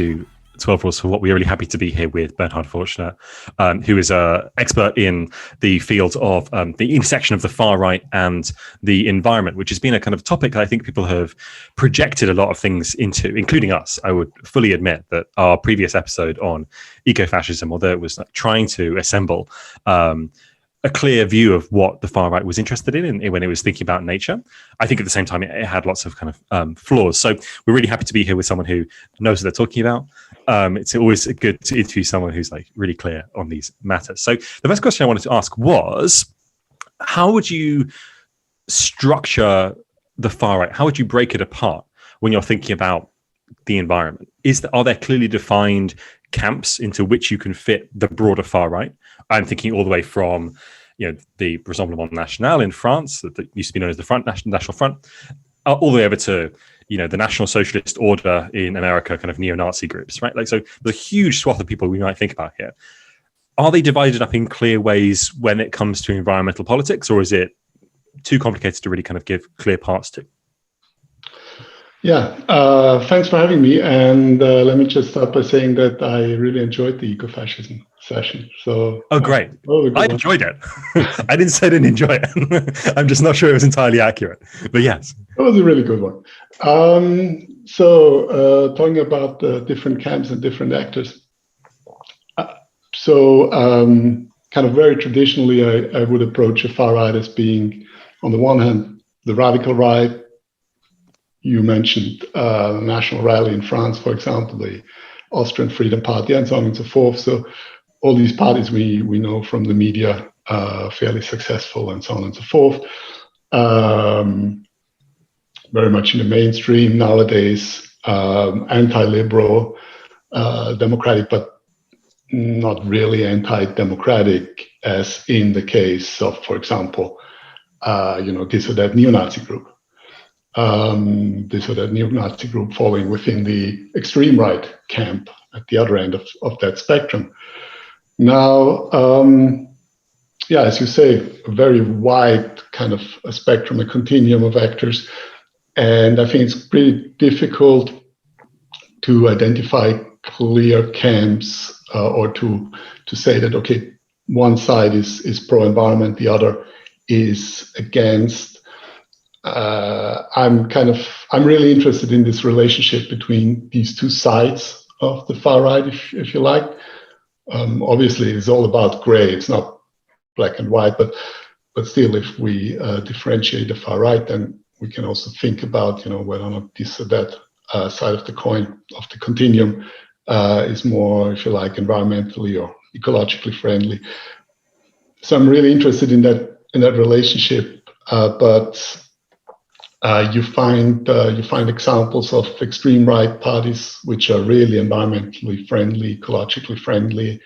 to 12 Rules for What. We are really happy to be here with Bernhard Forchner, who is an expert in the field of the intersection of the far right and the environment, which has been a kind of topic I think people have projected a lot of things into, including us. I would fully admit that our previous episode on ecofascism, although it was like trying to assemble a clear view of what the far right was interested in when it was thinking about nature, I think at the same time it had lots of kind of flaws. So we're really happy to be here with someone who knows what they're talking about. It's always good to interview someone who's like really clear on these matters. So the first question I wanted to ask was, how would you structure the far right? How would you break it apart when you're thinking about the environment? Are there clearly defined camps into which you can fit the broader far right? I'm thinking all the way from, the Rassemblement National in France, that used to be known as the National Front, all the way over to, the National Socialist Order in America, kind of neo-Nazi groups, right? Like, so there's a huge swath of people we might think about here. Are they divided up in clear ways when it comes to environmental politics, or is it too complicated to really kind of give clear parts to? Yeah, thanks for having me. And let me just start by saying that I really enjoyed the ecofascism session. So, great. I enjoyed it. I didn't say I didn't enjoy it. I'm just not sure it was entirely accurate. But yes. It was a really good one. Talking about the different camps and different actors. Kind of very traditionally, I would approach a far right as being, on the one hand, the radical right. You mentioned the National Rally in France, for example, the Austrian Freedom Party, and so on and so forth. So all these parties we know from the media are fairly successful, and so on and so forth. Very much in the mainstream nowadays, anti-liberal, democratic, but not really anti-democratic, as in the case of, for example, this or that neo-Nazi group. This or that neo-Nazi group falling within the extreme right camp at the other end of that spectrum. Now, as you say, a very wide kind of a spectrum, a continuum of actors. And I think it's pretty difficult to identify clear camps or to say that, okay, one side is pro-environment, the other is against. I'm really interested in this relationship between these two sides of the far right, if you like. Obviously, it's all about gray. It's not black and white, but still, if we differentiate the far right, then we can also think about, whether or not this or that side of the coin, of the continuum, is more, if you like, environmentally or ecologically friendly. So I'm really interested in that relationship, but you find examples of extreme right parties which are really environmentally friendly, ecologically friendly.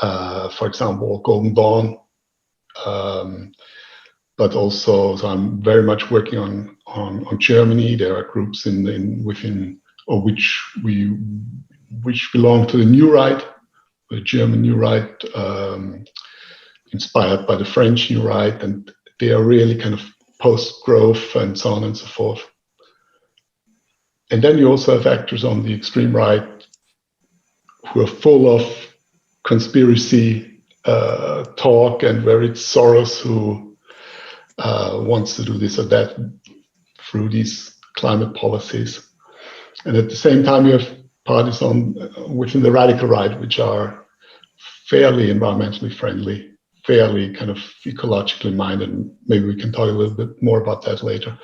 For example, Golden Dawn. But also, so I'm very much working on Germany. There are groups within which belong to the new right, the German new right, inspired by the French new right, and they are really kind of post-growth and so on and so forth. And then you also have actors on the extreme right who are full of conspiracy talk, and where it's Soros who wants to do this or that through these climate policies. And at the same time, you have parties within the radical right, which are fairly environmentally friendly, fairly kind of ecologically minded. Maybe we can talk a little bit more about that later.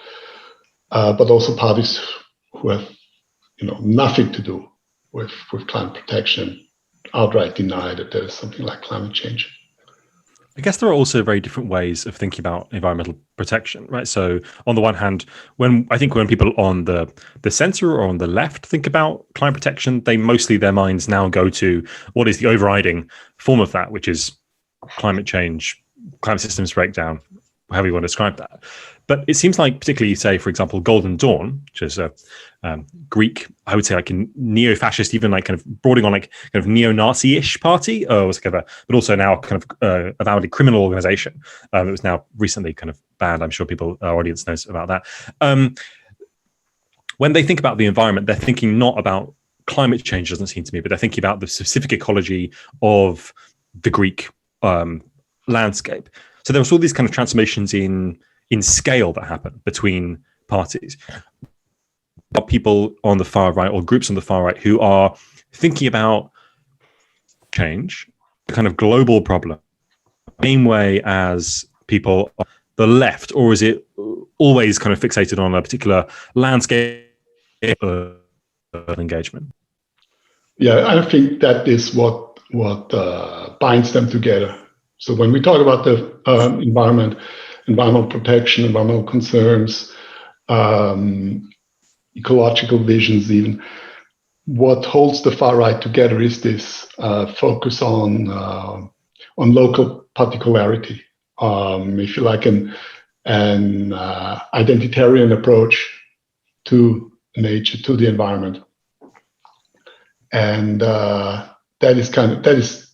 But also parties who have, nothing to do with climate protection, outright deny that there is something like climate change. I guess there are also very different ways of thinking about environmental protection, right? So on the one hand, when people on the center or on the left think about climate protection, their minds now go to what is the overriding form of that, which is climate change, climate systems breakdown, however you want to describe that. But it seems like, particularly, say, for example, Golden Dawn, which is a Greek, I would say, like a neo-fascist, even like kind of bordering on like kind of neo-Nazi-ish party, but also now kind of avowedly criminal organization. It was now recently kind of banned. I'm sure our audience knows about that. When they think about the environment, they're thinking not about climate change, doesn't seem to me, but they're thinking about the specific ecology of the Greek landscape. So there was all these kind of transformations in scale that happen between parties. People on the far right, or groups on the far right, who are thinking about change, the kind of global problem, the same way as people on the left, or is it always kind of fixated on a particular landscape engagement? Yeah, I think that is what binds them together. So when we talk about the environmental protection, environmental concerns, ecological visions, even what holds the far right together is this focus on local particularity, if you like, an identitarian approach to nature, to the environment. And that is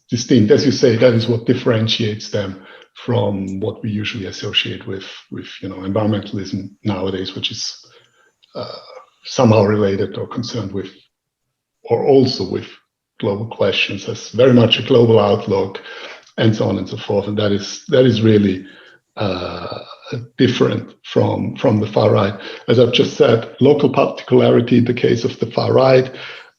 distinct, as you say. That is what differentiates them from what we usually associate with environmentalism nowadays, which is somehow related or concerned with, or also with, global questions, has very much a global outlook, and so on and so forth. And that is really different from the far right. As I've just said, local particularity in the case of the far right,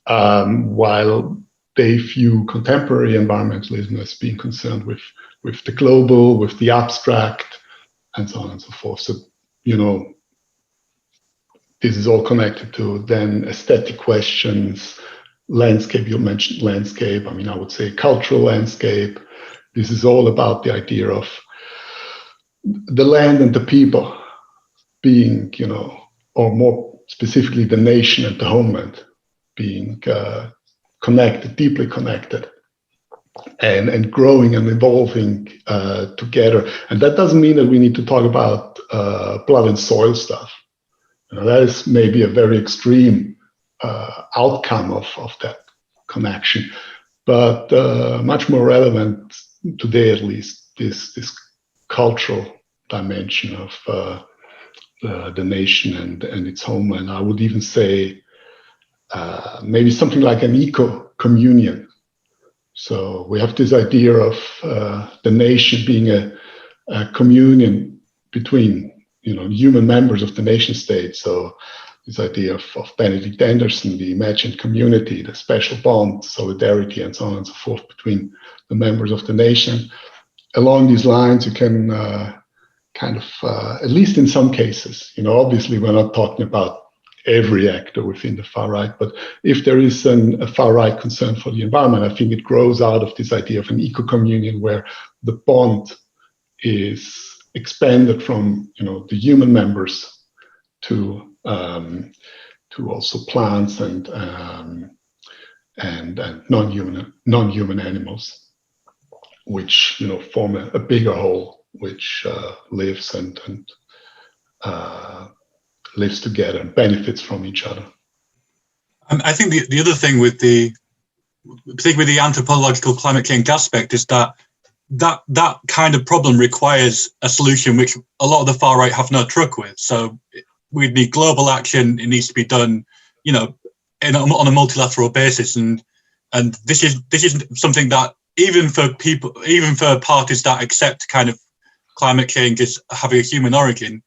while they view contemporary environmentalism as being concerned with the global, with the abstract, and so on and so forth. So, this is all connected to then aesthetic questions, landscape. You mentioned landscape. I mean, I would say cultural landscape. This is all about the idea of the land and the people being, or more specifically, the nation and the homeland being connected, deeply connected, and growing and evolving together. And that doesn't mean that we need to talk about blood and soil stuff. That is maybe a very extreme outcome of that connection, but much more relevant today, at least, this cultural dimension of the nation and its homeland. I would even say maybe something like an eco-communion. So we have this idea of the nation being a communion between human members of the nation state. So this idea of Benedict Anderson, the imagined community, the special bond, solidarity, and so on and so forth between the members of the nation. Along these lines, you can kind of, at least in some cases, obviously we're not talking about every actor within the far right, but if there is a far right concern for the environment, I think it grows out of this idea of an eco-communion where the bond is expanded from the human members to also plants and non-human animals, which form a bigger whole, which lives and lives together and benefits from each other. I think the other thing with particularly the anthropological climate change aspect is that kind of problem requires a solution which a lot of the far right have no truck with. So we'd need global action. It needs to be done, on a multilateral basis. And this is something that even for parties that accept kind of climate change as having a human origin,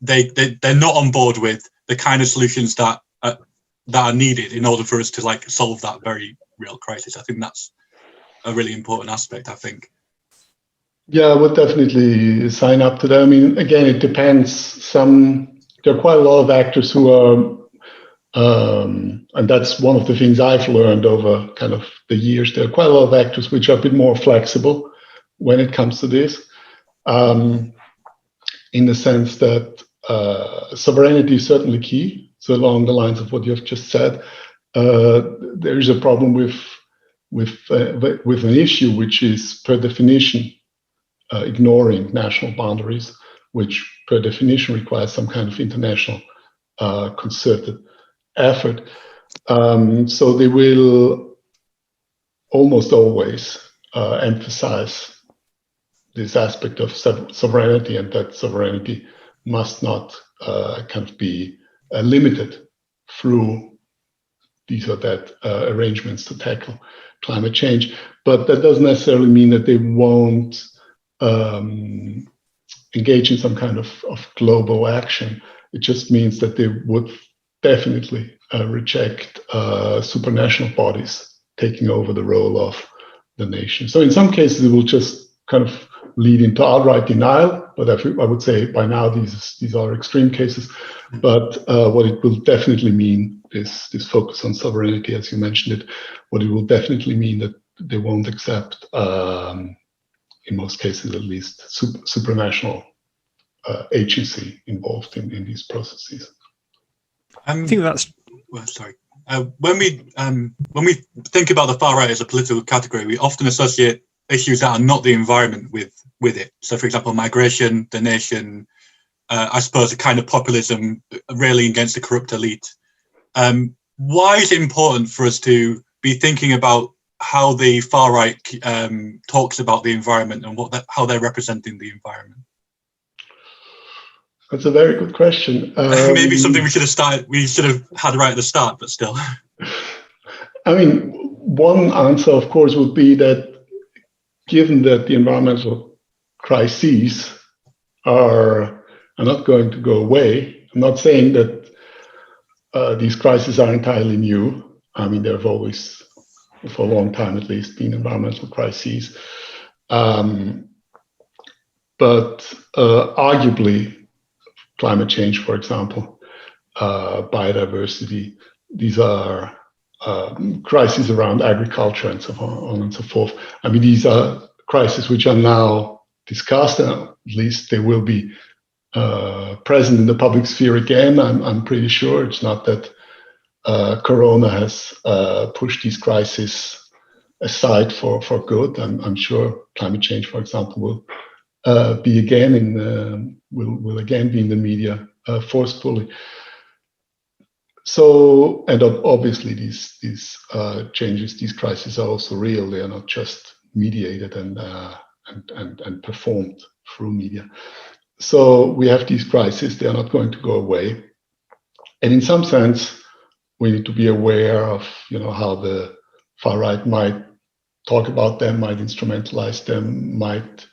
they're not on board with the kind of solutions that are needed in order for us to solve that very real crisis. I think that's a really important aspect, I think. Yeah, I would definitely sign up to that. I mean, again, it depends. There are quite a lot of actors who are, and that's one of the things I've learned over kind of the years. There are quite a lot of actors which are a bit more flexible when it comes to this, in the sense that sovereignty is certainly key. So along the lines of what you've just said, there is a problem with an issue which is per definition ignoring national boundaries, which per definition requires some kind of international concerted effort. So they will almost always emphasize this aspect of sovereignty, and that sovereignty must not kind of be limited through these or that arrangements to tackle climate change. But that doesn't necessarily mean that they won't engage in some kind of global action. It just means that they would definitely reject supranational bodies taking over the role of the nation. So in some cases, it will just kind of lead into outright denial, but I would say by now these are extreme cases. But what it will definitely mean is this focus on sovereignty, as you mentioned it. What it will definitely mean that they won't accept, in most cases at least, supranational agency involved in these processes. I think that's. Well, sorry. When we think about the far right as a political category, we often associate issues that are not the environment with it. So, for example, migration, the nation, I suppose a kind of populism railing against the corrupt elite. Why is it important for us to be thinking about how the far right talks about the environment and how they're representing the environment? That's a very good question. Maybe something we should have had right at the start, but still. I mean, one answer, of course, would be that given that the environmental crises are not going to go away, I'm not saying that these crises are entirely new. I mean, there have always, for a long time at least, been environmental crises. But arguably, climate change, for example, biodiversity, these are crises around agriculture and so on and so forth. I mean, these are crises which are now discussed, and at least they will be present in the public sphere again. I'm pretty sure it's not that Corona has pushed these crises aside for good. I'm sure climate change, for example, will be again will again be in the media forcefully. So, and obviously these changes, these crises are also real. They are not just mediated and performed through media. So we have these crises. They are not going to go away. And in some sense, we need to be aware of how the far right might talk about them, might instrumentalize them, might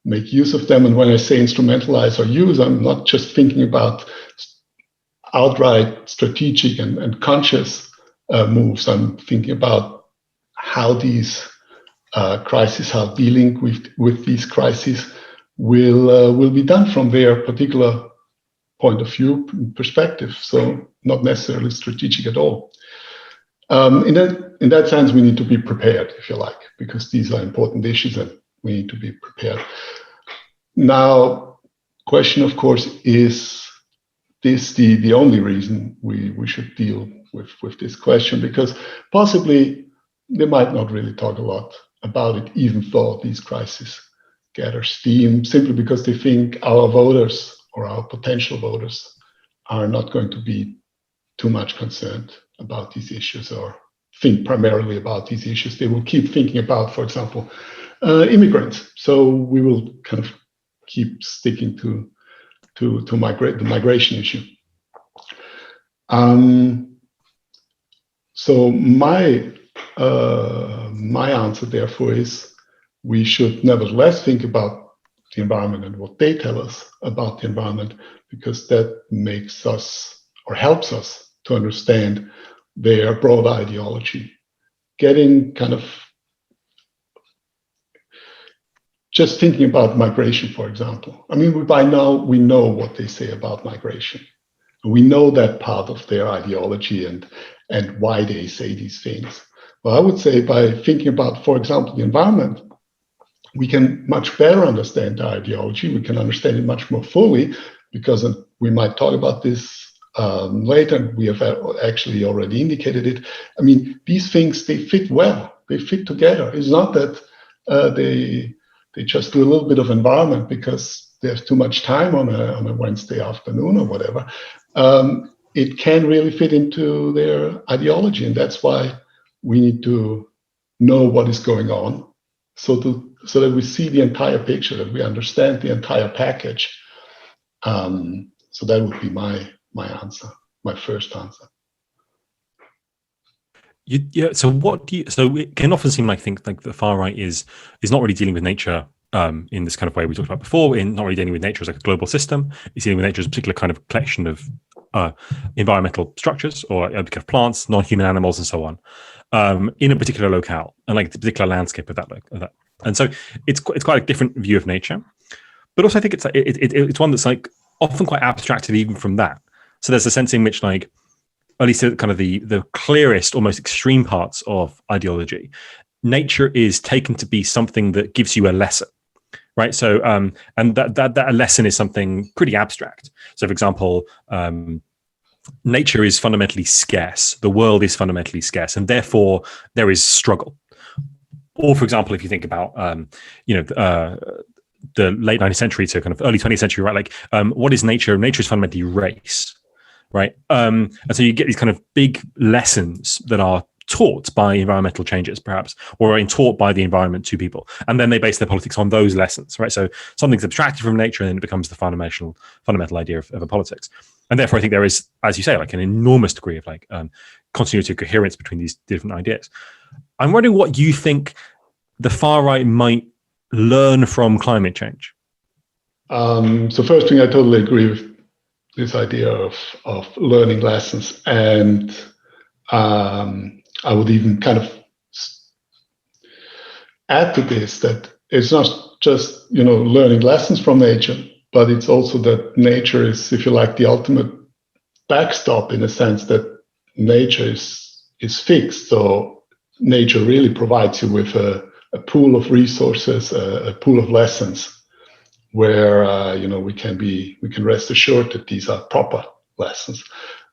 make use of them. And when I say instrumentalize or use, I'm not just thinking about outright strategic and conscious moves. I'm thinking about how these crises, how dealing with these crises will be done from their particular point of view, perspective. So not necessarily strategic at all. In that sense, we need to be prepared, if you like, because these are important issues and we need to be prepared. Now, question, of course, is this the only reason we should deal with this question? Because possibly they might not really talk a lot about it, even though these crises gather steam, simply because they think our voters or our potential voters are not going to be too much concerned about these issues or think primarily about these issues. They will keep thinking about, for example, immigrants. So we will kind of keep sticking to the migration issue. So my answer, therefore, is we should nevertheless think about the environment and what they tell us about the environment, because that makes us or helps us to understand their broad ideology. Getting kind of just thinking about migration, for example. I mean, by now we know what they say about migration. We know that part of their ideology and why they say these things. Well, I would say by thinking about, for example, the environment, we can much better understand the ideology. We can understand it much more fully, because we might talk about this later. We have actually already indicated it. I mean, these things, they fit well. They fit together. It's not that they just do a little bit of environment because there's too much time on a Wednesday afternoon or whatever. It can really fit into their ideology, and that's why we need to know what is going on, so that we see the entire picture, that we understand the entire package. So that would be my answer, my first answer. So what do you? So it can often seem like the far right is not really dealing with nature in this kind of way we talked about before. In not really dealing with nature as like a global system. It's dealing with nature as a particular kind of collection of environmental structures or of plants, non-human animals, and so on, in a particular locale and like the particular landscape of that. And so it's quite a different view of nature. But also, I think it's one that's like often quite abstracted even from that. So there's a sense in which, like, at least kind of the clearest, almost extreme parts of ideology, nature is taken to be something that gives you a lesson, right? So, and that a lesson is something pretty abstract. So, for example, nature is fundamentally scarce. The world is fundamentally scarce, and therefore there is struggle. Or, for example, if you think about, the late 19th century to kind of early 20th century, right? Like, what is nature? Nature is fundamentally race, right? And so you get these kind of big lessons that are taught by environmental changes, perhaps, or are taught by the environment to people. And then they base their politics on those lessons, right? So something's abstracted from nature and then it becomes the fundamental idea of a politics. And therefore, I think there is, as you say, like an enormous degree of like continuity of coherence between these different ideas. I'm wondering what you think the far right might learn from climate change. So first thing, I totally agree with this idea of learning lessons, and I would even kind of add to this that it's not just learning lessons from nature, but it's also that nature is, if you like, the ultimate backstop, in a sense that nature is fixed. So nature really provides you with a pool of resources, a pool of lessons, where we can rest assured that these are proper lessons,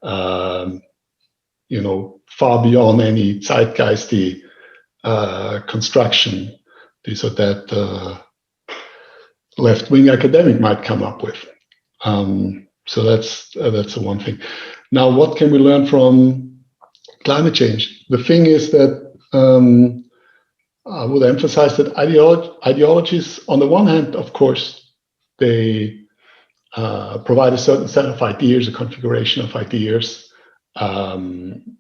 far beyond any zeitgeisty construction this or that left-wing academic might come up with. So that's the one thing. Now, what can we learn from climate change? The thing is that I would emphasize that ideologies, on the one hand, of course, they provide a certain set of ideas, a configuration of ideas,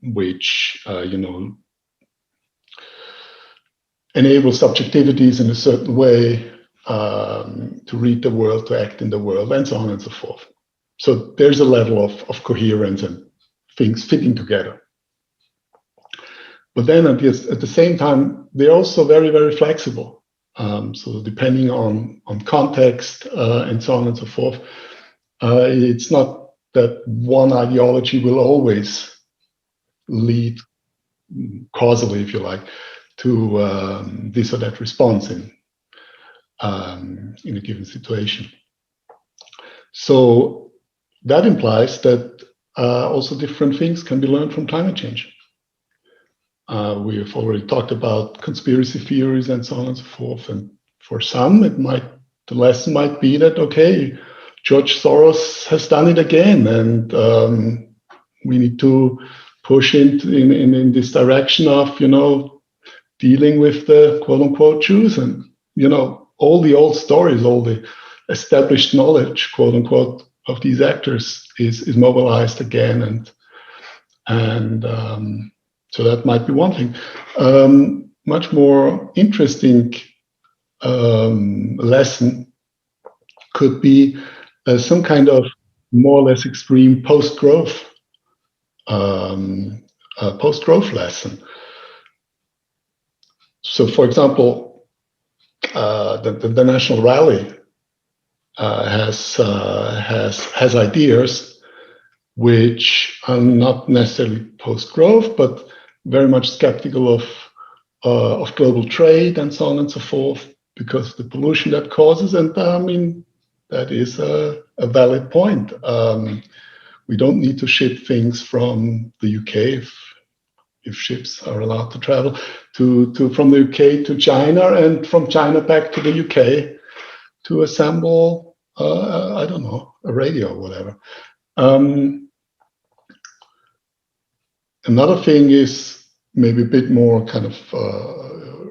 which enable subjectivities in a certain way to read the world, to act in the world, and so on and so forth. So there's a level of coherence and things fitting together. But then at the same time, they're also very, very flexible. So depending on context and so on and so forth, it's not that one ideology will always lead causally, if you like, to this or that response in a given situation. So that implies that also different things can be learned from climate change. We have already talked about conspiracy theories and so on and so forth. And for some, the lesson might be that, okay, George Soros has done it again, and we need to push in this direction of, dealing with the quote unquote Jews, and, all the old stories, all the established knowledge, quote unquote, of these actors is mobilized again. And so that might be one thing. Much more interesting lesson could be some kind of more or less extreme post-growth lesson. So, for example, the National Rally has ideas which are not necessarily post-growth, but very much skeptical of global trade and so on and so forth, because of the pollution that causes. And I mean, that is a valid point. We don't need to ship things from the UK if ships are allowed to travel from the UK to China, and from China back to the UK to assemble, I don't know, a radio or whatever. Another thing is maybe a bit more kind of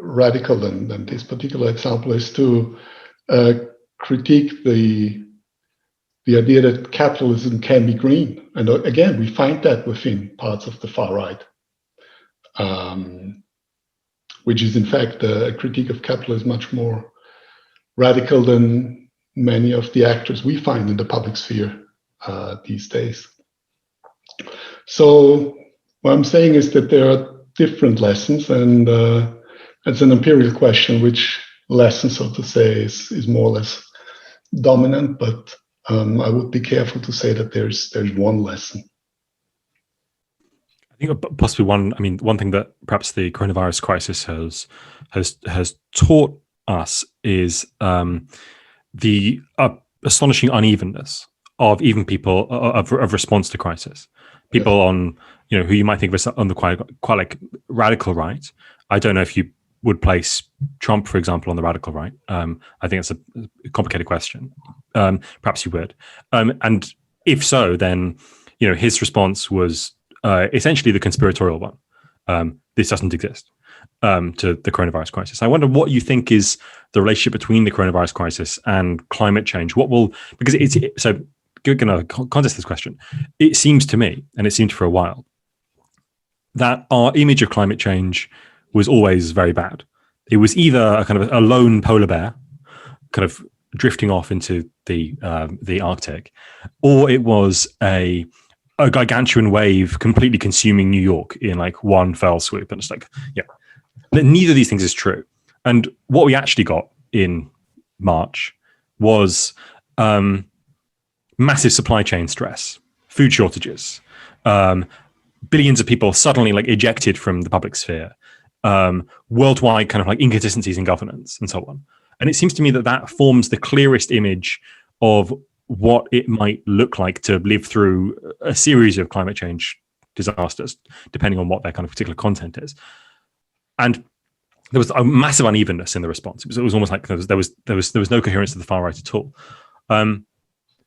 radical than this particular example, is to critique the idea that capitalism can be green. And again, we find that within parts of the far right. which is in fact a critique of capitalism much more radical than many of the actors we find in the public sphere these days. So what I'm saying is that there are different lessons, and it's an empirical question which lesson, so to say, is more or less dominant, but I would be careful to say that there's one lesson. I think possibly one thing that perhaps the coronavirus crisis has taught us is the astonishing unevenness of even people of response to crisis. People on, who you might think of on the quite like radical right. I don't know if you would place Trump, for example, on the radical right. I think it's a complicated question. Perhaps you would. And if so, then his response was essentially the conspiratorial one. This doesn't exist to the coronavirus crisis. I wonder what you think is the relationship between the coronavirus crisis and climate change. Because it's so. Going to contest this question. It seems to me, and it seemed for a while, that our image of climate change was always very bad. It was either a kind of a lone polar bear, kind of drifting off into the Arctic, or it was a gargantuan wave completely consuming New York in like one fell swoop. And it's like, neither of these things is true. And what we actually got in March was massive supply chain stress, food shortages, billions of people suddenly like ejected from the public sphere, worldwide kind of like inconsistencies in governance and so on. And it seems to me that forms the clearest image of what it might look like to live through a series of climate change disasters, depending on what their kind of particular content is. And there was a massive unevenness in the response. It was almost like there was no coherence to the far right at all.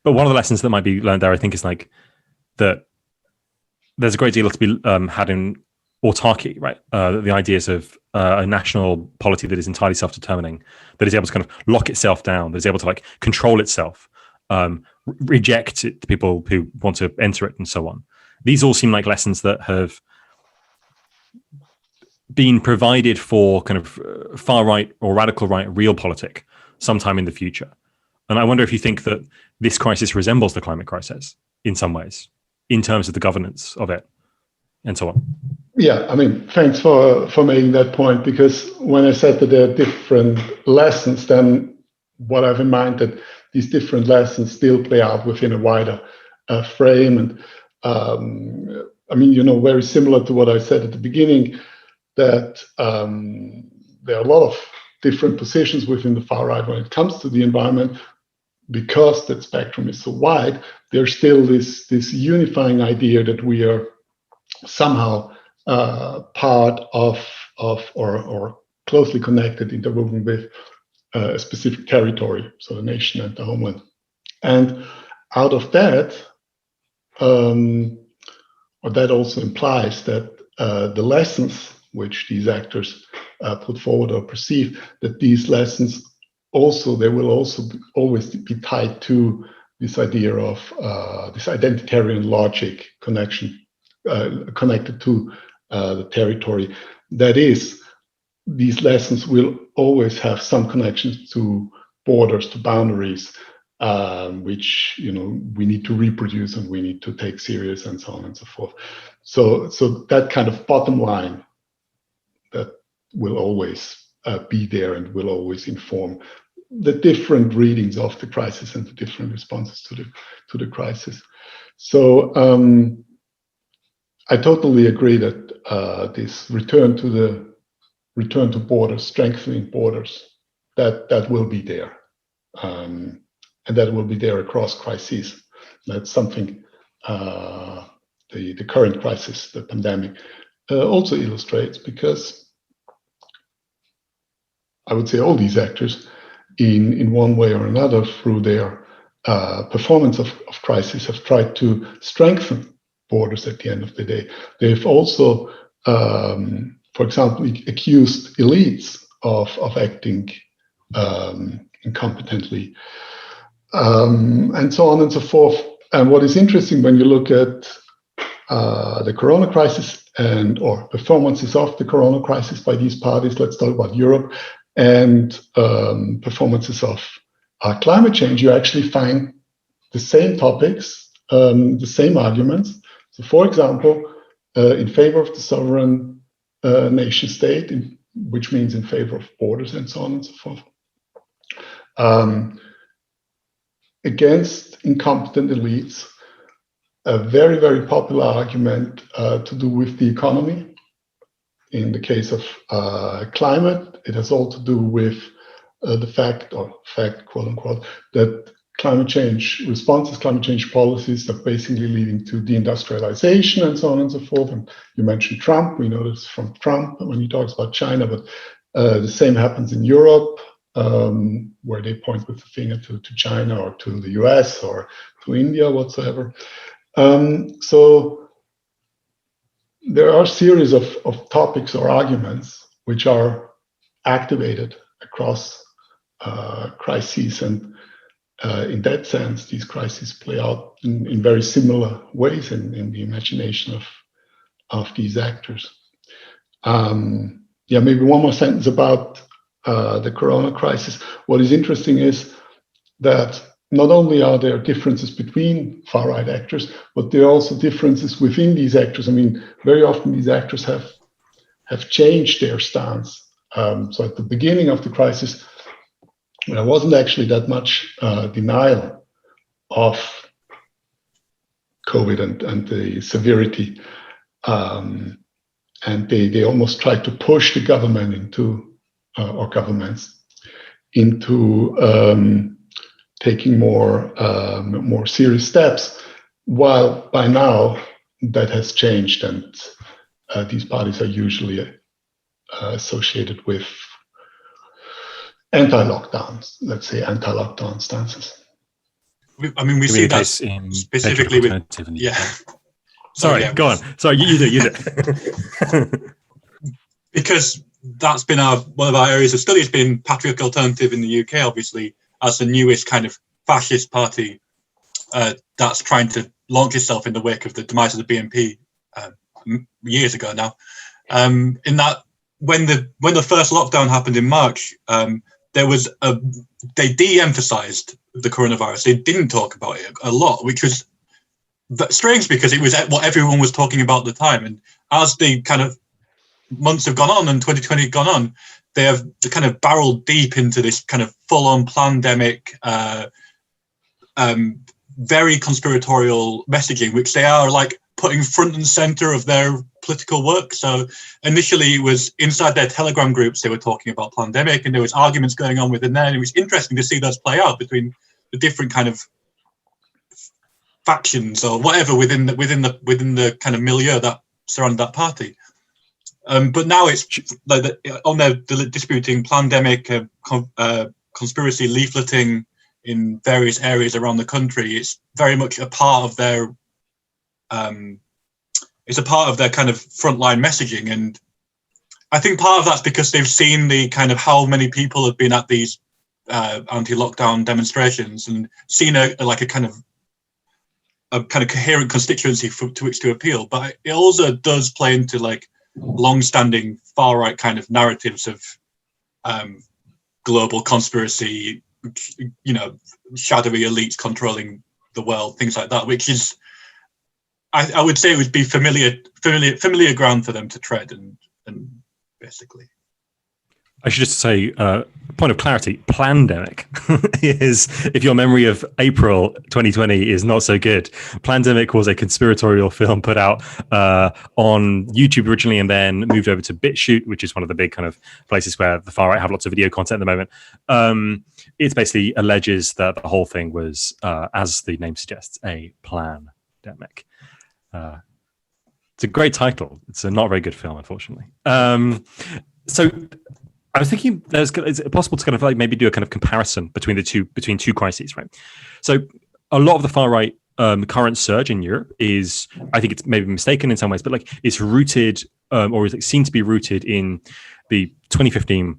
But one of the lessons that might be learned there, I think, is like that there's a great deal to be had in autarky, right? The ideas of a national polity that is entirely self-determining, that is able to kind of lock itself down, that is able to like control itself, reject the people who want to enter it, and so on. These all seem like lessons that have been provided for kind of far right or radical right realpolitik sometime in the future. And I wonder if you think that this crisis resembles the climate crisis in some ways, in terms of the governance of it, and so on. Yeah, I mean, thanks for making that point, because when I said that there are different lessons, then what I've in mind that these different lessons still play out within a wider frame. And I mean, very similar to what I said at the beginning, that there are a lot of different positions within the far right when it comes to the environment. Because that spectrum is so wide, there's still this unifying idea that we are somehow part of or closely connected, interwoven with a specific territory, so the nation and the homeland. And out of that, or that also implies that the lessons which these actors put forward or perceive, that these lessons they will also always be tied to this idea of this identitarian logic connection, connected to the territory. That is, these lessons will always have some connections to borders, to boundaries, which we need to reproduce and we need to take serious, and so on and so forth. So that kind of bottom line that will always be there and will always inform the different readings of the crisis and the different responses to the crisis. So I totally agree that this return to borders, strengthening borders, that will be there, and that will be there across crises. That's something the current crisis, the pandemic, also illustrates, because I would say all these actors, in one way or another, through their performance of crisis, have tried to strengthen borders at the end of the day. They've also, for example, accused elites of acting incompetently, and so on and so forth. And what is interesting when you look at the Corona crisis or performances of the Corona crisis by these parties. Let's talk about Europe, and performances of climate change. You actually find the same topics, the same arguments. So, for example, in favor of the sovereign nation state, which means in favor of borders and so on and so forth. Against incompetent elites, a very, very popular argument to do with the economy. In the case of climate, it has all to do with the fact, quote unquote, that climate change responses, climate change policies are basically leading to deindustrialization and so on and so forth. And you mentioned Trump. We know this from Trump when he talks about China, but the same happens in Europe, where they point with the finger to China or to the US or to India, whatsoever. So there are a series of topics or arguments which are activated across crises, and in that sense, these crises play out in very similar ways in the imagination of these actors. Maybe one more sentence about the Corona crisis. What is interesting is that not only are there differences between far-right actors, but there are also differences within these actors. I mean, very often these actors have changed their stance. So at the beginning of the crisis, there wasn't actually that much denial of COVID and the severity. And they almost tried to push the government into, or governments, into taking more serious steps, while by now that has changed, and these parties are usually associated with anti-lockdowns, let's say anti-lockdown stances. I mean, we see that specifically with, Sorry, go on. Sorry, you do it. Because that's been one of our areas of study has been Patriotic Alternative in the UK, obviously, as the newest kind of fascist party that's trying to launch itself in the wake of the demise of the BNP years ago now. In that, when the first lockdown happened in March, they de-emphasized the coronavirus. They didn't talk about it a lot, which was strange because it was what everyone was talking about at the time. And as the kind of months have gone on and 2020 gone on, they have kind of barreled deep into this kind of full-on pandemic, very conspiratorial messaging, which they are like putting front and center of their political work. So initially it was inside their Telegram groups, they were talking about pandemic, and there was arguments going on within there. And it was interesting to see those play out between the different kind of factions or whatever within the kind of milieu that surrounded that party. But now it's like on their disputing pandemic, conspiracy leafleting in various areas around the country. It's very much a part of their it's a part of their kind of frontline messaging. And I think part of that's because they've seen the kind of how many people have been at these anti-lockdown demonstrations and seen a kind of coherent constituency to which to appeal. But it also does play into like long-standing far-right kind of narratives of global conspiracy, shadowy elites controlling the world, things like that, which is, I would say it would be familiar ground for them to tread and basically. I should just say, point of clarity, Plandemic is, if your memory of April 2020 is not so good, Plandemic was a conspiratorial film put out on YouTube originally and then moved over to BitChute, which is one of the big kind of places where the far right have lots of video content at the moment. It basically alleges that the whole thing was, as the name suggests, a Plandemic. It's a great title. It's a not very good film, unfortunately. So I was thinking, is it possible to kind of like maybe do a kind of comparison between two crises, right? So a lot of the far right current surge in Europe is, I think it's maybe mistaken in some ways, but like it's rooted or is seen to be rooted in the 2015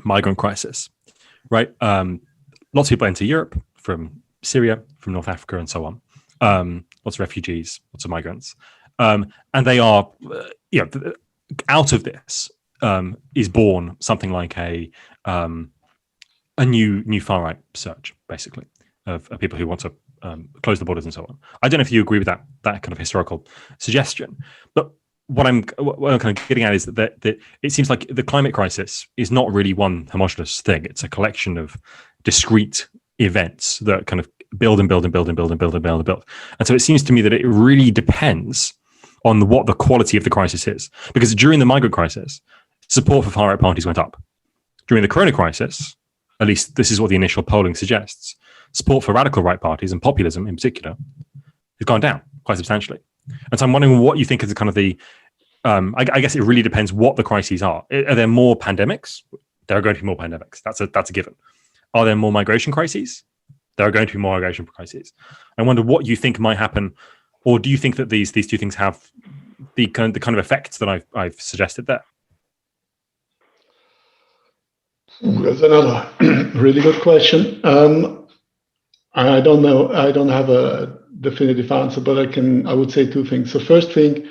migrant crisis, right? Lots of people enter Europe from Syria, from North Africa, and so on. Lots of refugees, lots of migrants. And they are, out of this is born something like a new far right surge, basically, of people who want to close the borders and so on. I don't know if you agree with that kind of historical suggestion, but what I'm kind of getting at is that it seems like the climate crisis is not really one homogenous thing. It's a collection of discrete events that kind of build and build and build and build and build and build and build. And so it seems to me that it really depends on what the quality of the crisis is. Because during the migrant crisis, support for far-right parties went up. During the corona crisis, at least this is what the initial polling suggests, support for radical right parties and populism in particular has gone down quite substantially. And so I'm wondering what you think is the kind of the, I guess it really depends what the crises are. Are there more pandemics? There are going to be more pandemics. That's a given. Are there more migration crises? There are going to be more migration crises. I wonder what you think might happen, or do you think that these two things have the kind of effects that I've suggested there? That's another really good question. I don't know. I don't have a definitive answer, but I would say two things. The first thing,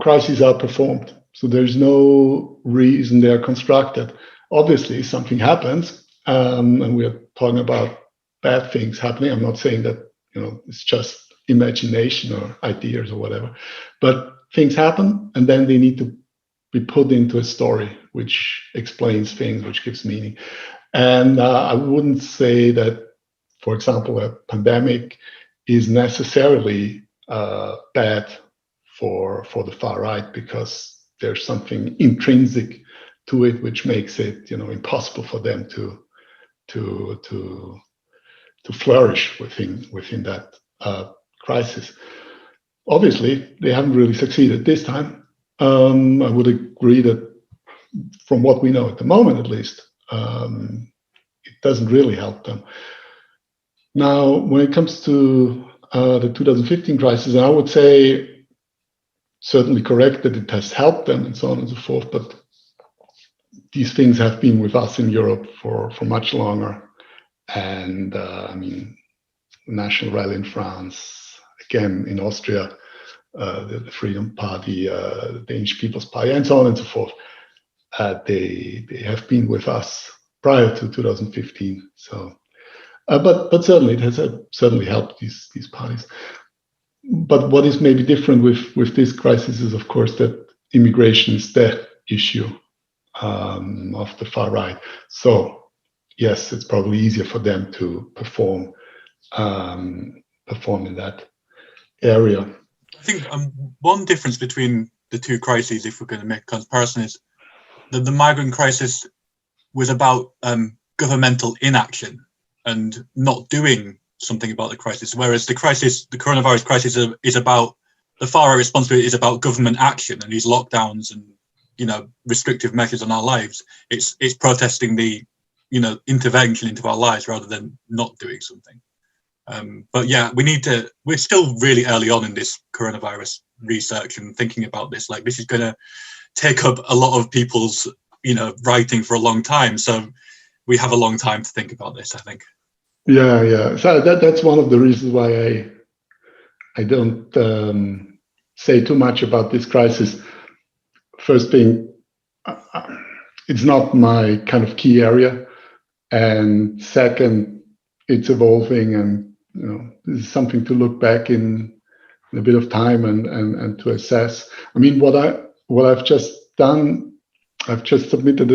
crises are performed. So there's no reason they are constructed. Obviously, something happens, and we're talking about bad things happening. I'm not saying that it's just imagination or ideas or whatever, but things happen, and then they need to be put into a story which explains things, which gives meaning. And I wouldn't say that, for example, a pandemic is necessarily bad for the far right, because there's something intrinsic to it which makes it impossible for them to flourish within that crisis. Obviously, they haven't really succeeded this time. I would agree that from what we know at the moment, at least, it doesn't really help them. Now, when it comes to the 2015 crisis, I would say certainly correct that it has helped them and so on and so forth, but these things have been with us in Europe for much longer. And the National Rally in France, again in Austria, the Freedom Party, the Danish People's Party, and so on and so forth. They have been with us prior to 2015. So, but certainly it has certainly helped these parties. But what is maybe different with this crisis is, of course, that immigration is the issue of the far right. So yes, it's probably easier for them to perform in that area. I think one difference between the two crises, if we're going to make a comparison, is that the migrant crisis was about governmental inaction and not doing something about the crisis, whereas the coronavirus crisis, is about the far right responsibility is about government action and these lockdowns and restrictive measures on our lives. It's protesting the intervention into our lives rather than not doing something. But yeah, we're still really early on in this coronavirus research and thinking about this. Like, this is going to take up a lot of people's, writing for a long time. So we have a long time to think about this, I think. Yeah. So that's one of the reasons why I don't say too much about this crisis. First thing, it's not my kind of key area. And second, it's evolving, and this is something to look back in a bit of time and to assess. I mean, what I've just done, I've just submitted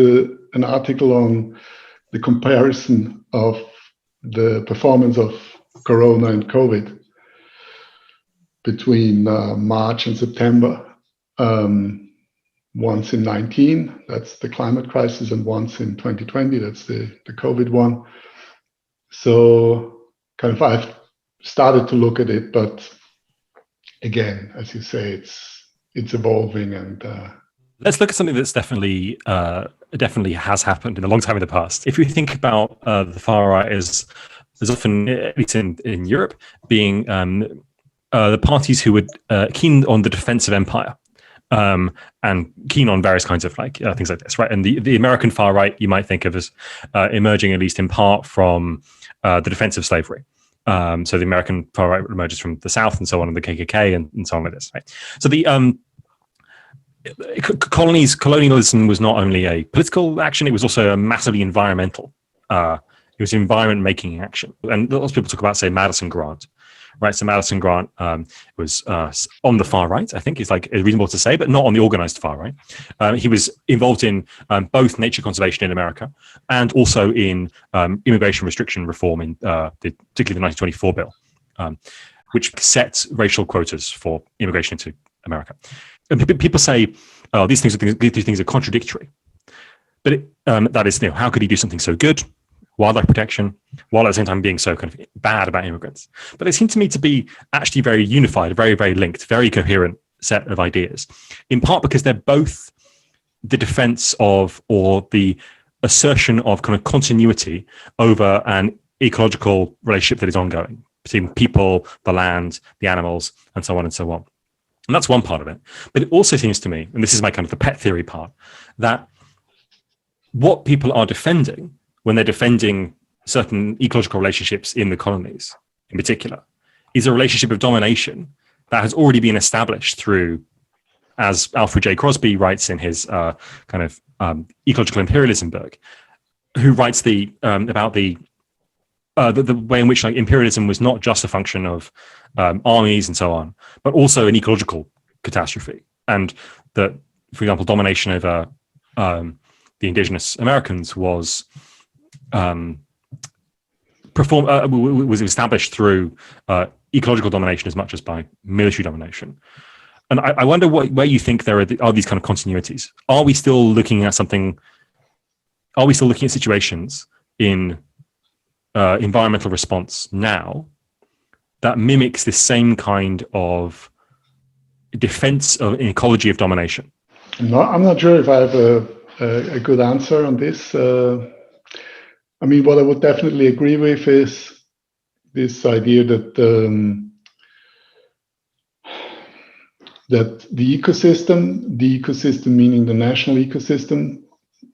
an article on the comparison of the performance of Corona and COVID between March and September. Once in 19, that's the climate crisis, and once in 2020, that's the COVID one. So kind of I've started to look at it, but again, as you say, it's evolving. And let's look at something that's definitely has happened in a long time in the past. If we think about the far right as often, at least in Europe, being the parties who were keen on the defense of empire. And keen on various kinds of things like this, right? And the American far right, you might think of as emerging, at least in part, from the defense of slavery. So the American far right emerges from the South, and so on, and the KKK, and so on like this. Right. So the colonialism was not only a political action; it was also a massively environmental. It was environment-making action, and lots of people talk about, say, Madison Grant. Right, so Madison Grant was on the far right, I think it's reasonable to say, but not on the organized far right. He was involved in both nature conservation in America and also in immigration restriction reform in particularly the 1924 bill, which set racial quotas for immigration into America. And people say, "Oh, these things are contradictory," but that is, how could he do something so good? Wildlife protection, while at the same time being so kind of bad about immigrants. But they seem to me to be actually very unified, very, very linked, very coherent set of ideas, in part because they're both the defense of, or the assertion of, kind of continuity over an ecological relationship that is ongoing between people, the land, the animals, and so on and so on. And that's one part of it. But it also seems to me, and this is my kind of the pet theory part, that what people are defending when they're defending certain ecological relationships in the colonies, in particular, is a relationship of domination that has already been established through, as Alfred J. Crosby writes in his ecological imperialism book, who writes about the way in which imperialism was not just a function of armies and so on, but also an ecological catastrophe, and that, for example, domination over the indigenous Americans was was established through ecological domination as much as by military domination. And I wonder where you think there are these kind of continuities. Are we still looking at something? Are we still looking at situations in environmental response now that mimics this same kind of defense of an ecology of domination? I'm not sure if I have a good answer on this. I mean, what I would definitely agree with is this idea that that the ecosystem meaning the national ecosystem,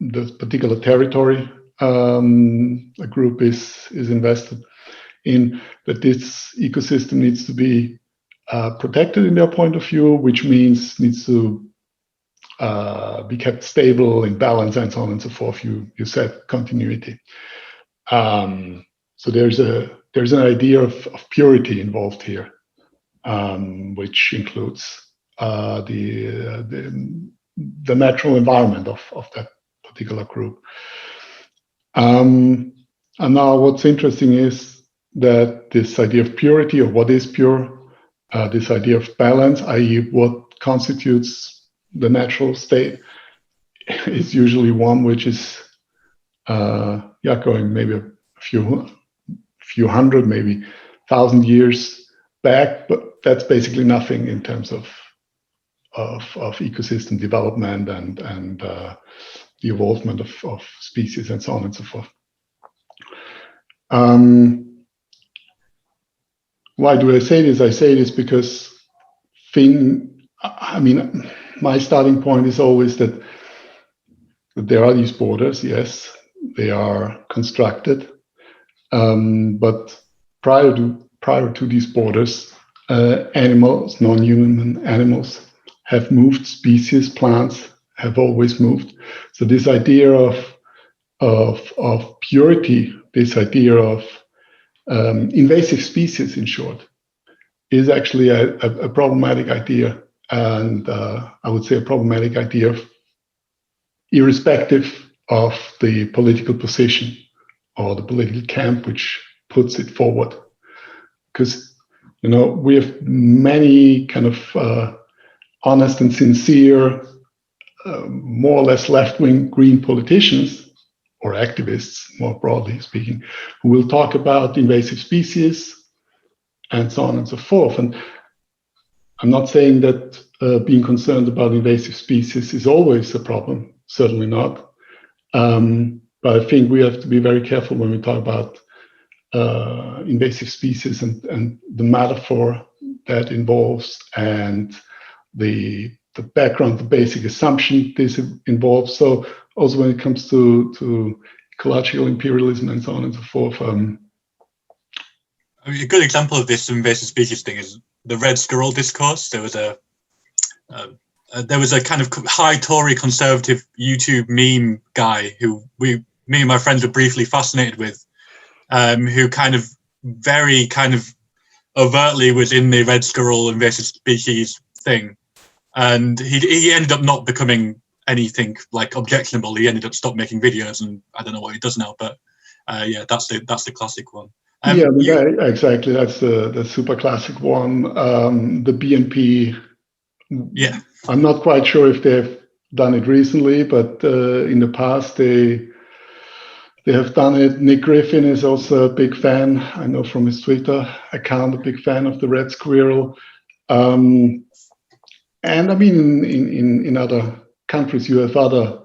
the particular territory a group is invested in, that this ecosystem needs to be protected in their point of view, which means needs to be kept stable, in balance, and so on and so forth. You said continuity. So there's an idea of purity involved here, which includes the natural environment of that particular group. And now what's interesting is that this idea of purity, or what is pure, this idea of balance, i.e. what constitutes the natural state, is usually one which is going maybe a few hundred, maybe 1,000 years back, but that's basically nothing in terms of ecosystem development and the evolvement of species and so on and so forth. Why do I say this? I say this because my starting point is always that there are these borders. Yes, they are constructed, but prior to these borders, animals, non-human animals, have moved. Species, plants have always moved. So this idea of purity, this idea of invasive species, in short, is actually a problematic idea, and I would say a problematic idea irrespective of the political position or the political camp which puts it forward. Because, we have many kind of honest and sincere, more or less left-wing green politicians, or activists, more broadly speaking, who will talk about invasive species and so on and so forth. And I'm not saying that being concerned about invasive species is always a problem, certainly not. But I think we have to be very careful when we talk about invasive species and the metaphor that involves, and the background, the basic assumption this involves. So also when it comes to ecological imperialism and so on and so forth, I mean, a good example of this invasive species thing is the red squirrel discourse. There was a kind of high Tory conservative YouTube meme guy who me and my friends were briefly fascinated with, who kind of very kind of overtly was in the red squirrel invasive species thing, and he ended up not becoming anything like objectionable. He ended up stopped making videos, and I don't know what he does now, but yeah, that's the classic one. Exactly. That's the super classic one. The BNP. Yeah, I'm not quite sure if they've done it recently, but in the past they have done it. Nick Griffin is also a big fan. I know from his Twitter account, a big fan of the red squirrel. And I mean, in other countries, you have other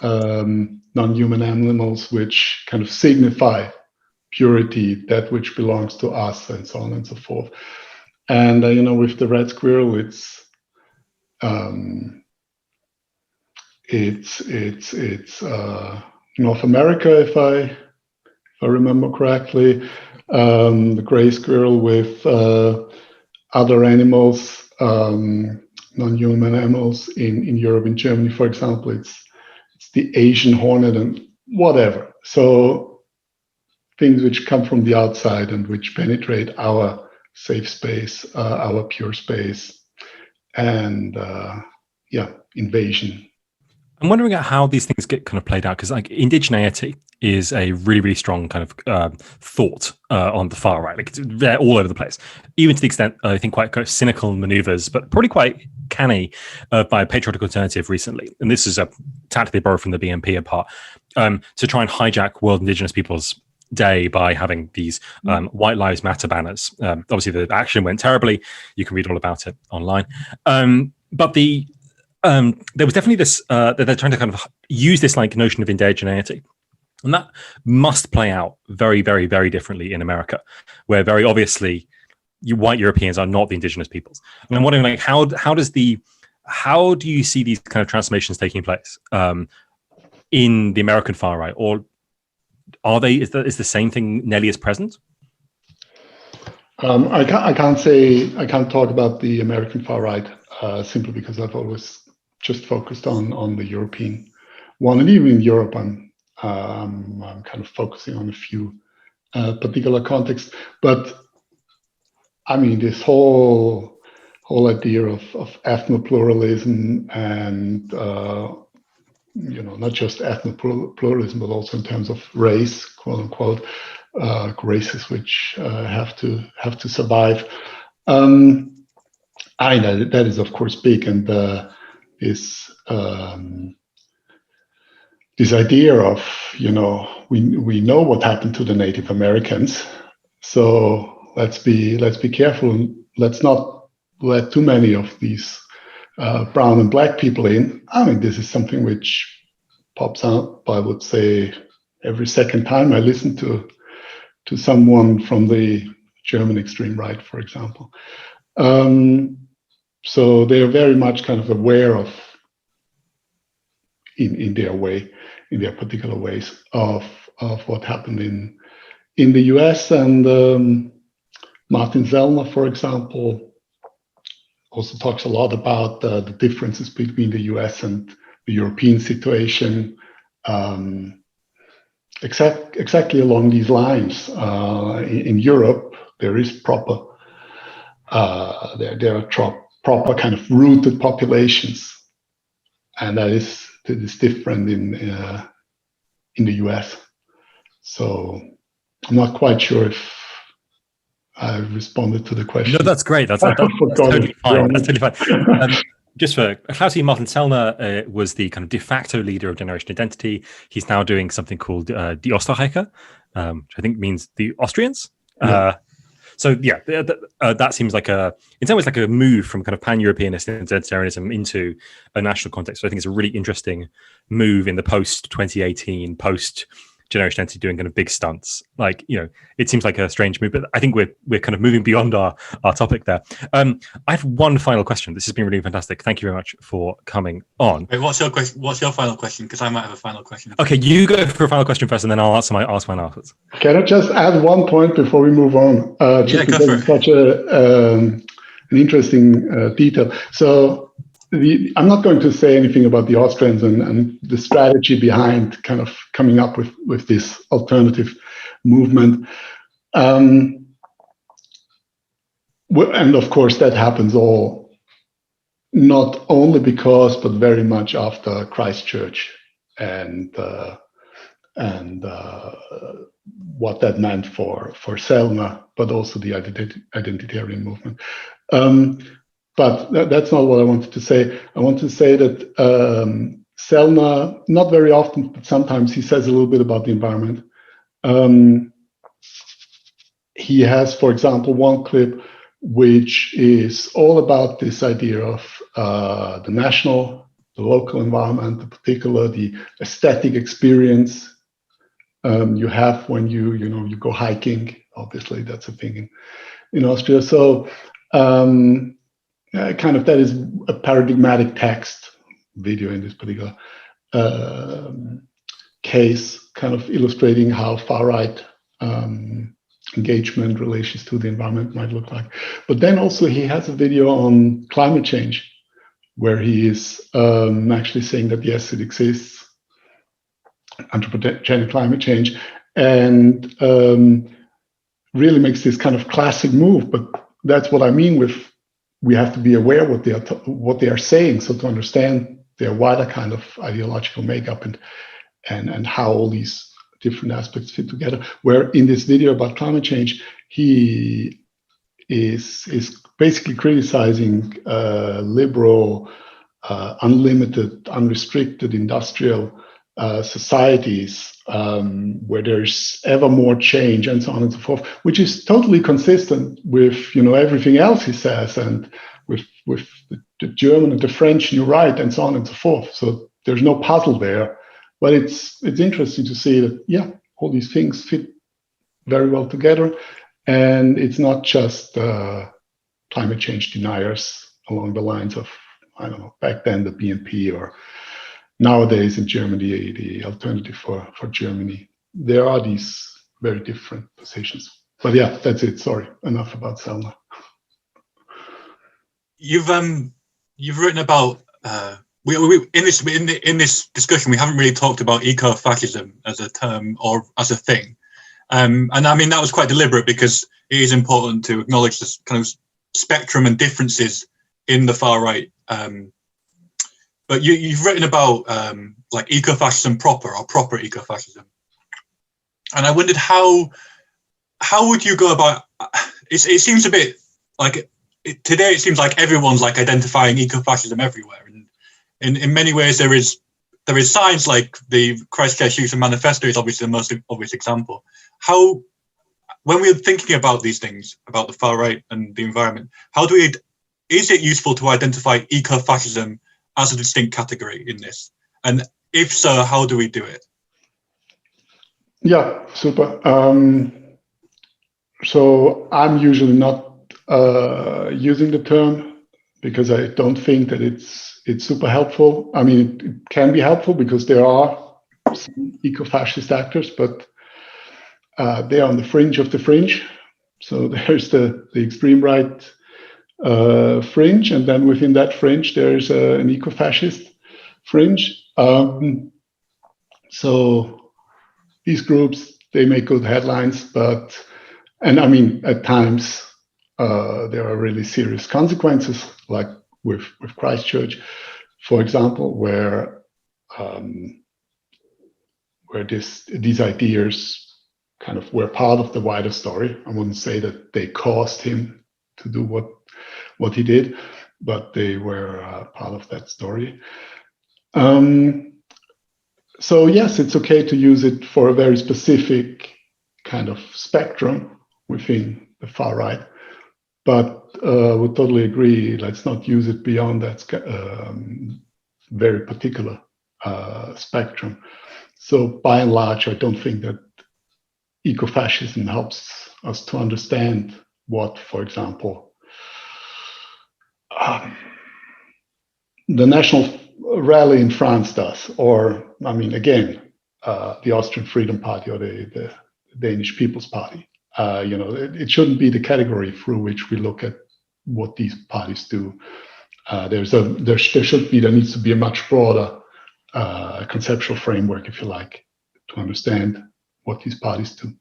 non-human animals which kind of signify purity, that which belongs to us, and so on and so forth. And with the red squirrel, it's North America, if I remember correctly. The gray squirrel with other animals, non-human animals in Europe, in Germany, for example, it's the Asian hornet and whatever. So things which come from the outside and which penetrate our safe space, our pure space, and invasion. I'm wondering how these things get kind of played out, because like indigeneity is a really, really strong kind of thought on the far right. Like they're all over the place, even to the extent I think quite cynical maneuvers, but probably quite canny by a patriotic alternative recently. And this is a tactic they borrowed from the BNP in part to try and hijack World Indigenous Peoples Day by having these White Lives Matter banners. Obviously, the action went terribly. You can read all about it online. But there was definitely this that they're trying to kind of use this like notion of indigeneity, and that must play out very, very, very differently in America, where very obviously white Europeans are not the indigenous peoples. And I'm wondering, like, how do you see these kind of transformations taking place in the American far right, or are they? Is the same thing nearly as present? I can't talk about the American far right simply because I've always just focused on the European one, and even in Europe, I'm kind of focusing on a few particular contexts. But I mean, this whole idea of ethnopluralism and not just ethnopluralism, but also in terms of race, quote unquote, races which have to survive. I know that is of course big, and this idea of we know what happened to the Native Americans, so let's be careful and let's not let too many of these brown and black people in. I mean, this is something which pops up, I would say, every second time I listen to someone from the German extreme right, for example. So they are very much kind of aware of, in their particular ways, of what happened in the US. And Martin Zellner, for example, also talks a lot about the differences between the US and the European situation, exactly along these lines. In Europe, there is proper kind of rooted populations, and that is different in the US. So I'm not quite sure if I responded to the question. No, that's great. That's totally fine. That's totally fine. Just for clarity, Martin Zellner was the kind of de facto leader of Generation Identity. He's now doing something called Die Österreicher, which I think means the Austrians. Yeah. So yeah, that seems like in some ways like a move from kind of pan-Europeanist identitarianism into a national context. So I think it's a really interesting move in the post-2018, Generation Entity doing kind of big stunts. Like, it seems like a strange move, but I think we're kind of moving beyond our topic there. I have one final question. This has been really fantastic. Thank you very much for coming on. Wait, what's your question? What's your final question? Because I might have a final question. Okay, you go for a final question first, and then I'll ask mine afterwards. Can I just add one point before we move on? Just because it's such an interesting detail. So I'm not going to say anything about the Austrians and the strategy behind kind of coming up with this alternative movement. And of course, that happens all not only because, but very much after Christchurch and what that meant for Selma, but also the identitarian movement. But that's not what I wanted to say. I want to say that Selma, not very often, but sometimes he says a little bit about the environment. He has, for example, one clip which is all about this idea of the national, the local environment, the particular, the aesthetic experience you have when you go hiking. Obviously, that's a thing in Austria. So kind of that is a paradigmatic text video in this particular case, kind of illustrating how far-right engagement relations to the environment might look like. But then also he has a video on climate change where he is actually saying that yes, it exists, anthropogenic climate change, and really makes this kind of classic move. But that's what I mean with we have to be aware what they are saying, so to understand their wider kind of ideological makeup and how all these different aspects fit together. Where in this video about climate change, he is basically criticizing liberal, unlimited, unrestricted industrial societies where there's ever more change and so on and so forth, which is totally consistent with everything else he says and with the German and the French new right and so on and so forth. So there's no puzzle there, but it's interesting to see that all these things fit very well together, and it's not just climate change deniers along the lines of, I don't know, back then the BNP or nowadays in Germany, the alternative for Germany. There are these very different positions. But yeah, that's it. Sorry, enough about Selma. You've written about in this discussion we haven't really talked about ecofascism as a term or as a thing, and I mean that was quite deliberate because it is important to acknowledge this kind of spectrum and differences in the far right. But you've written about like ecofascism proper or proper ecofascism, and I wondered how would you go about? It seems a bit like today. It seems like everyone's like identifying ecofascism everywhere, and in many ways there is signs like the Christchurch Youth Manifesto is obviously the most obvious example. How, when we're thinking about these things about the far right and the environment, is it useful to identify ecofascism as a distinct category in this? And if so, how do we do it? Yeah, super. So I'm usually not using the term because I don't think that it's super helpful. I mean, it can be helpful because there are some eco-fascist actors, but they are on the fringe of the fringe. So there's the extreme right fringe, and then within that fringe there's an eco-fascist fringe. So these groups, they make good headlines, and I mean at times there are really serious consequences, like with Christchurch, for example, where these ideas kind of were part of the wider story. I wouldn't say that they caused him to do what he did, but they were part of that story. So yes, it's okay to use it for a very specific kind of spectrum within the far right, but would totally agree, let's not use it beyond that very particular spectrum. So by and large, I don't think that ecofascism helps us to understand what, for example, the National Rally in France does, or, I mean, again, the Austrian Freedom Party or the Danish People's Party. It shouldn't be the category through which we look at what these parties do. There needs to be a much broader conceptual framework, if you like, to understand what these parties do.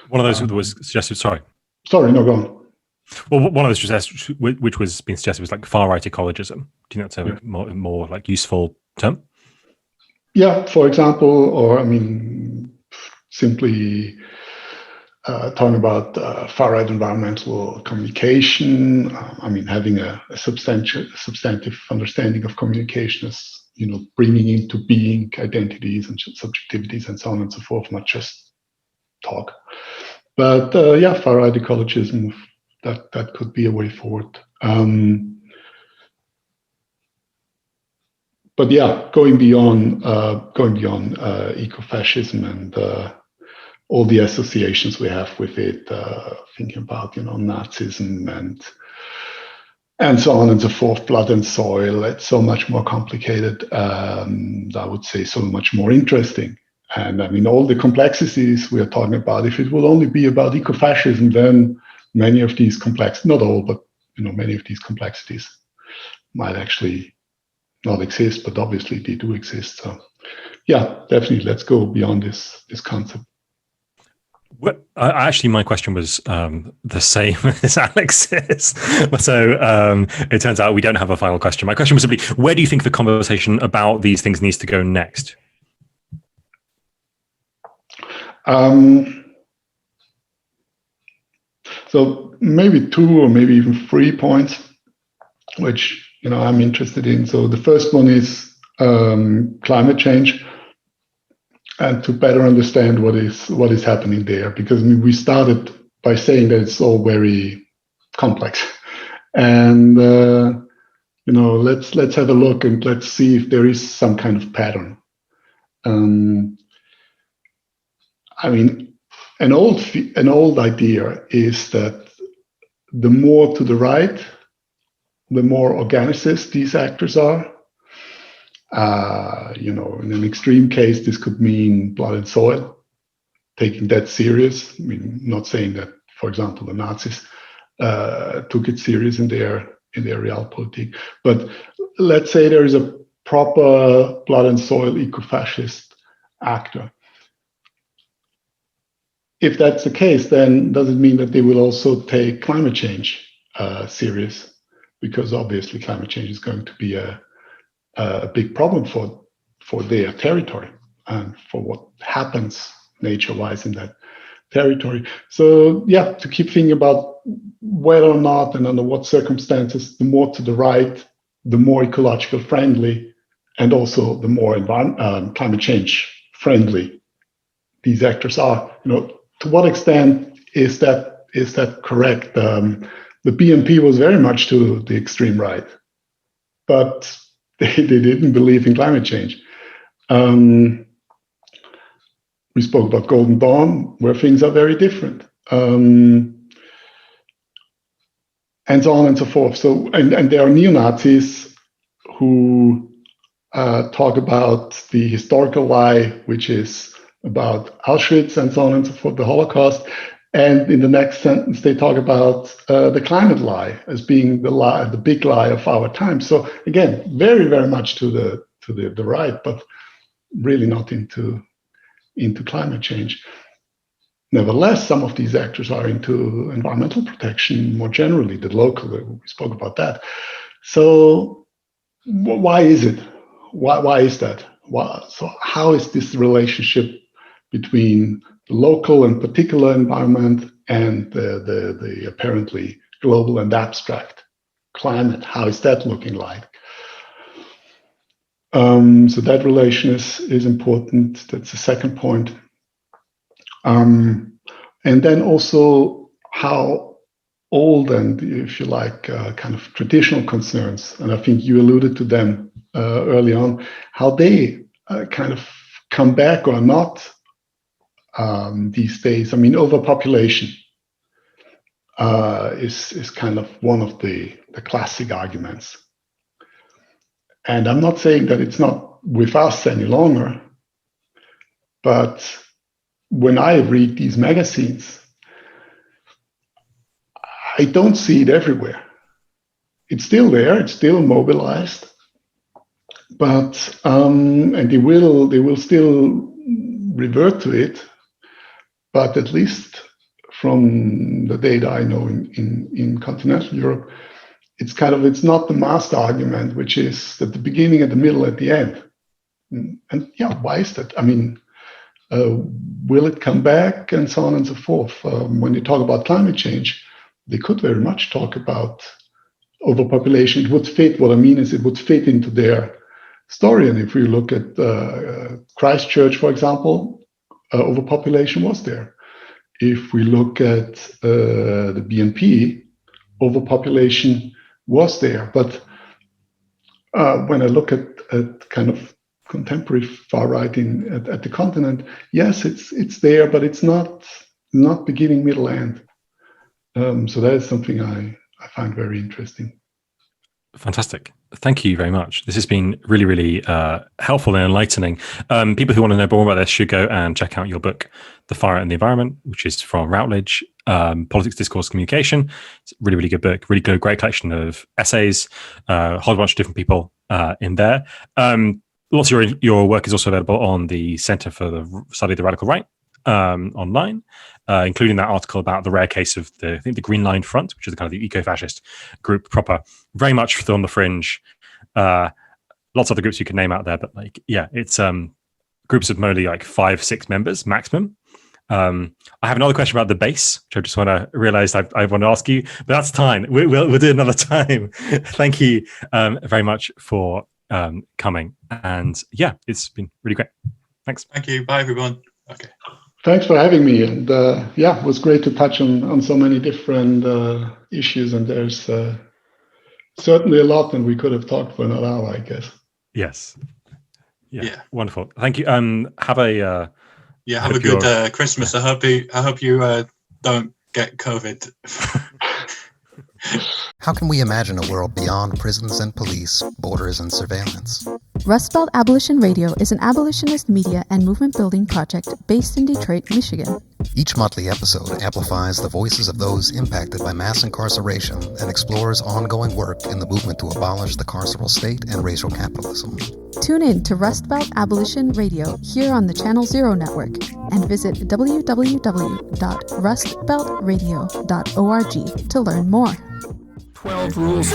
One of those was suggested. Sorry, no, go on. Well, one of those which was being suggested was like far-right ecologism. Do you think that's a more like useful term? Yeah, for example, or I mean, simply talking about far-right environmental communication. I mean, having a substantive understanding of communication as, bringing into being identities and subjectivities and so on and so forth, not just talk. But far-right ecologism, that could be a way forward. But yeah, going beyond ecofascism and all the associations we have with it, thinking about Nazism and so on and so forth, blood and soil. It's so much more complicated. I would say so much more interesting. And I mean, all the complexities we are talking about. If it will only be about ecofascism, then many of these not all, but many of these complexities might actually not exist, but obviously they do exist. So yeah, definitely let's go beyond this concept. Well, actually, my question was the same as Alex's. So it turns out we don't have a final question. My question was simply, where do you think the conversation about these things needs to go next? So maybe 2 or maybe even 3 points, which I'm interested in. So the first one is climate change, and to better understand what is happening there, because we started by saying that it's all very complex, and let's have a look and let's see if there is some kind of pattern. I mean, an old idea is that the more to the right, the more organicist these actors are. In an extreme case, this could mean blood and soil, taking that serious. I mean, not saying that, for example, the Nazis took it serious in their realpolitik, but let's say there is a proper blood and soil ecofascist actor. If that's the case, then does it mean that they will also take climate change serious? Because obviously climate change is going to be a big problem for their territory and for what happens nature-wise in that territory. So yeah, to keep thinking about whether or not and under what circumstances, the more to the right, the more ecological friendly, and also the more climate change friendly these actors are. To what extent is that correct? The BNP was very much to the extreme right, but they didn't believe in climate change. We spoke about Golden Dawn, where things are very different, and so on and so forth. So, and there are neo-Nazis who talk about the historical lie, which is about Auschwitz and so on and so forth, the Holocaust. And in the next sentence, they talk about the climate lie as being the big lie of our time. So again, very, very much to the right, but really not into climate change. Nevertheless, some of these actors are into environmental protection more generally, the local. We spoke about that. So why is it? Why is that? So how is this relationship between the local and particular environment and the apparently global and abstract climate? How is that looking like? So that relation is important. That's the second point. And then also how old and, if you like, kind of traditional concerns, and I think you alluded to them early on, how they kind of come back or not these days. I mean, overpopulation is kind of one of the classic arguments. And I'm not saying that it's not with us any longer, but when I read these magazines, I don't see it everywhere. It's still there, it's still mobilized, but and they will still revert to it. But at least from the data I know in continental Europe, it's not the master argument, which is at the beginning, at the middle, at the end. And yeah, why is that? I mean, will it come back, and so on and so forth? When you talk about climate change, they could very much talk about overpopulation. It would fit. What I mean is, it would fit into their story. And if we look at Christchurch, for example, overpopulation was there. If we look at the BNP, overpopulation was there. But when I look at kind of contemporary far right at the continent, yes, it's there, but it's not beginning, middle, end. So that is something I find very interesting. Fantastic. Thank you very much. This has been really, really helpful and enlightening. People who want to know more about this should go and check out your book, The Far Right and the Environment, which is from Routledge, Politics, Discourse, Communication. It's a really, really good book, really good, great collection of essays, a whole bunch of different people in there. Lots of your work is also available on the Center for the Study of the Radical Right online, including that article about the rare case of the Green Line Front, which is kind of the eco-fascist group proper, very much on the fringe. Lots of other groups you can name out there, but it's groups of only like 5-6 members maximum. I have another question about the base, which I just want to realize I want to ask you, but that's time. We'll do another time. Thank you very much for coming, and it's been really great. Thanks. Thank you. Bye, everyone. Okay. Thanks for having me, and it was great to touch on so many different issues, and there's certainly a lot, and we could have talked for another hour, I guess. Yes. Yeah. Wonderful. Thank you. Have a good Christmas. I hope you don't get COVID. How can we imagine a world beyond prisons and police, borders and surveillance? Rust Belt Abolition Radio is an abolitionist media and movement building project based in Detroit, Michigan. Each monthly episode amplifies the voices of those impacted by mass incarceration and explores ongoing work in the movement to abolish the carceral state and racial capitalism. Tune in to Rust Belt Abolition Radio here on the Channel Zero Network and visit www.rustbeltradio.org to learn more. 12 Rules.